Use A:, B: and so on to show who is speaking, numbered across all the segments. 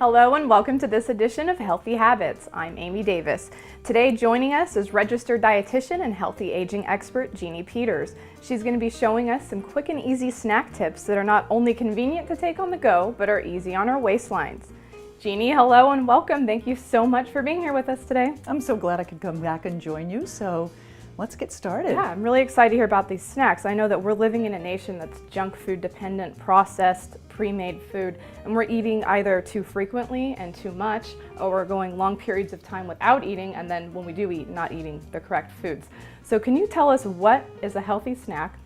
A: Hello and welcome to this edition of Healthy Habits. I'm Amy Davis. Today joining us is registered dietitian and healthy aging expert Jeanne Peters. She's going to be showing us some quick and easy snack tips that are not only convenient to take on the go, but are easy on our waistlines. Jeanne, hello and welcome. Thank you so much for being here with us today.
B: I'm so glad I could come back and join you, so let's get started.
A: Yeah, I'm really excited to hear about these snacks. I know that we're living in a nation that's junk food dependent, processed, pre-made food, and we're eating either too frequently and too much, or we're going long periods of time without eating, and then when we do eat, not eating the correct foods. So can you tell us what is a healthy snack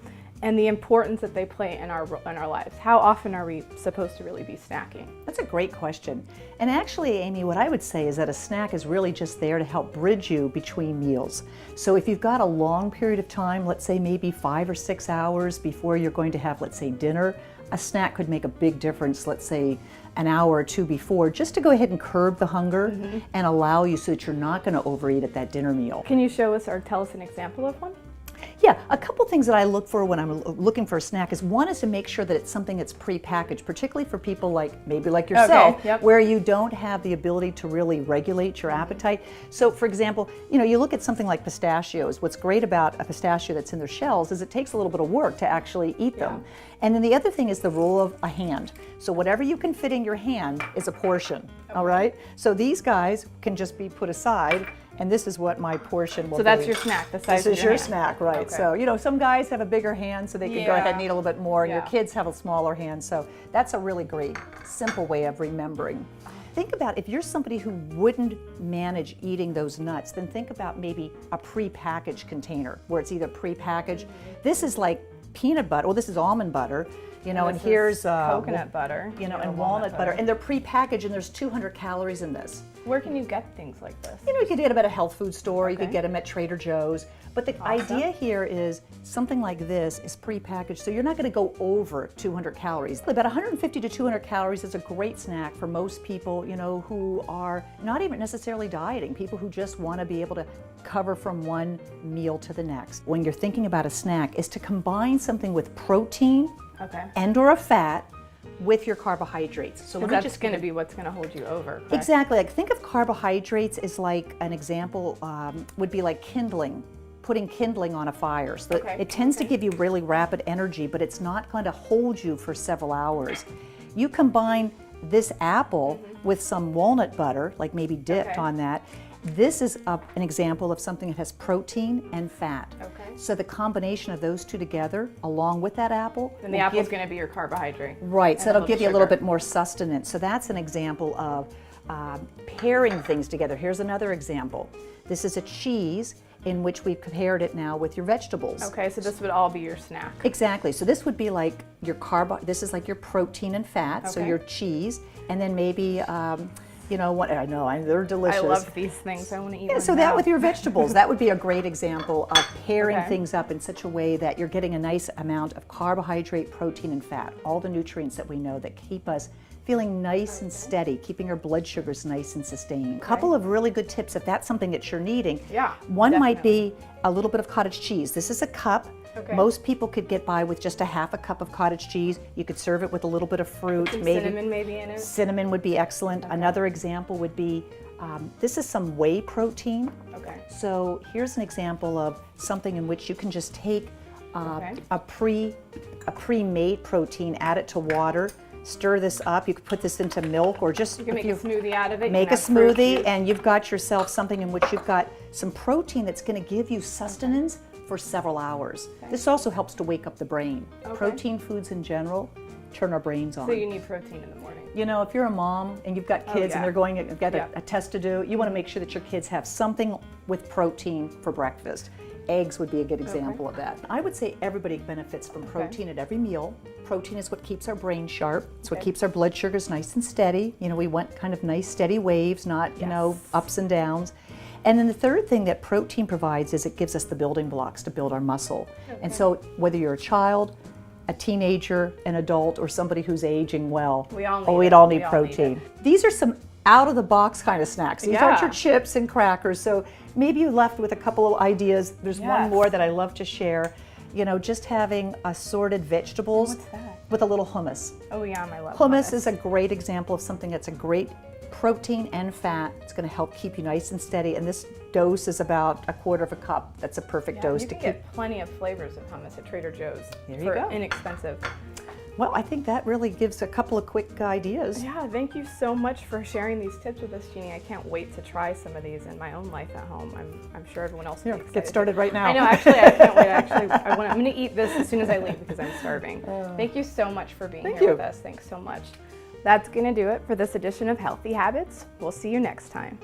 A: and the importance that they play in our lives? How often are we supposed to really be snacking?
B: That's a great question. And actually, Amy, what I would say is that a snack is really just there to help bridge you between meals. So if you've got a long period of time, let's say maybe 5 or 6 hours before you're going to have, let's say, dinner, a snack could make a big difference, let's say an hour or two before, just to go ahead and curb the hunger and allow you so that you're not going to overeat at that dinner meal.
A: Can you show us or tell us an example of one?
B: Yeah, a couple things that I look for when I'm looking for a snack is one is to make sure that it's something that's pre-packaged, particularly for people maybe like yourself, where you don't have the ability to really regulate your appetite. So for example, you look at something like pistachios. What's great about a pistachio that's in their shells is it takes a little bit of work to actually eat them. And then the other thing is the rule of a hand. So whatever you can fit in your hand is a portion, all right? So these guys can just be put aside, and this is what my portion will be.
A: So that's your snack, the size of your
B: This is your
A: hand.
B: snack, right.
A: Okay.
B: So, some guys have a bigger hand so they can go ahead and eat a little bit more, and your kids have a smaller hand. So that's a really great, simple way of remembering. Think about if you're somebody who wouldn't manage eating those nuts, then think about maybe a pre-packaged container where it's either pre-packaged. This is like peanut butter, well, this is almond butter, and here's
A: coconut butter,
B: and walnut butter, and they're pre-packaged, and there's 200 calories in this.
A: Where can you get things like this?
B: You could get them at a health food store, you could get them at Trader Joe's, but the idea here is something like this is pre-packaged, so you're not going to go over 200 calories. About 150 to 200 calories is a great snack for most people, who are not even necessarily dieting, people who just want to be able to cover from one meal to the next. When you're thinking about a snack, is to combine something with protein and or a fat with your carbohydrates.
A: So that's just going to be what's going to hold you over. Correct?
B: Exactly. Like think of carbohydrates as like an example would be like kindling, putting kindling on a fire. So it tends to give you really rapid energy, but it's not going to hold you for several hours. You combine this apple with some walnut butter, like maybe dipped on that. This is an example of something that has protein and fat. So the combination of those two together, along with that apple,
A: then the apple's going to be your carbohydrate.
B: Right, so that'll give you a little bit more sustenance. So that's an example of pairing things together. Here's another example. This is a cheese in which we've paired it now with your vegetables.
A: Okay, so this would all be your snack.
B: Exactly. So this would be like your this is like your protein and fat, so your cheese, and then maybe what I know, they're delicious.
A: I love these things. I want to eat one
B: so
A: now.
B: that with your vegetables, that would be a great example of pairing things up in such a way that you're getting a nice amount of carbohydrate, protein, and fat, all the nutrients that we know that keep us feeling nice and steady, keeping our blood sugars nice and sustained. A couple of really good tips if that's something that you're needing. One might be a little bit of cottage cheese. This is a cup. Most people could get by with just a half a cup of cottage cheese. You could serve it with a little bit of fruit.
A: Maybe cinnamon maybe in it.
B: Cinnamon would be excellent. Another example would be, this is some whey protein. So here's an example of something in which you can just take a pre-made protein, add it to water, stir this up. You could put this into milk or just
A: you can make a smoothie out of it.
B: Make a smoothie and you've got yourself something in which you've got some protein that's going to give you sustenance for several hours. This also helps to wake up the brain. Protein foods in general turn our brains on.
A: So you need protein in the morning.
B: If you're a mom and you've got kids and they're going to get a test to do, you want to make sure that your kids have something with protein for breakfast. Eggs would be a good example of that. I would say everybody benefits from protein at every meal. Protein is what keeps our brain sharp. It's what keeps our blood sugars nice and steady. We want kind of nice steady waves, not ups and downs. And then the third thing that protein provides is it gives us the building blocks to build our muscle. And so whether you're a child, a teenager, an adult, or somebody who's aging well, we all need protein. These are some out-of-the-box kind of snacks. These aren't your chips and crackers, so maybe you left with a couple of ideas. There's one more that I love to share. You know, just having assorted vegetables
A: What's that?
B: with a little hummus.
A: Oh yum, I love
B: Hummus is a great example of something that's a great protein and fat. It's going to help keep you nice and steady, and this dose is about 1/4 cup. That's a perfect dose
A: you
B: to
A: can
B: keep.
A: get plenty of flavors of hummus at Trader Joe's
B: There you
A: for
B: go.
A: inexpensive.
B: Well, I think that really gives a couple of quick ideas.
A: Yeah, thank you so much for sharing these tips with us, Jeannie. I can't wait to try some of these in my own life at home. I'm sure everyone else will be excited.
B: Get started right now.
A: I know, actually, I can't wait. I'm going to eat this as soon as I leave because I'm starving. Thank you so much for being here with us. Thanks so much. That's going to do it for this edition of Healthy Habits. We'll see you next time.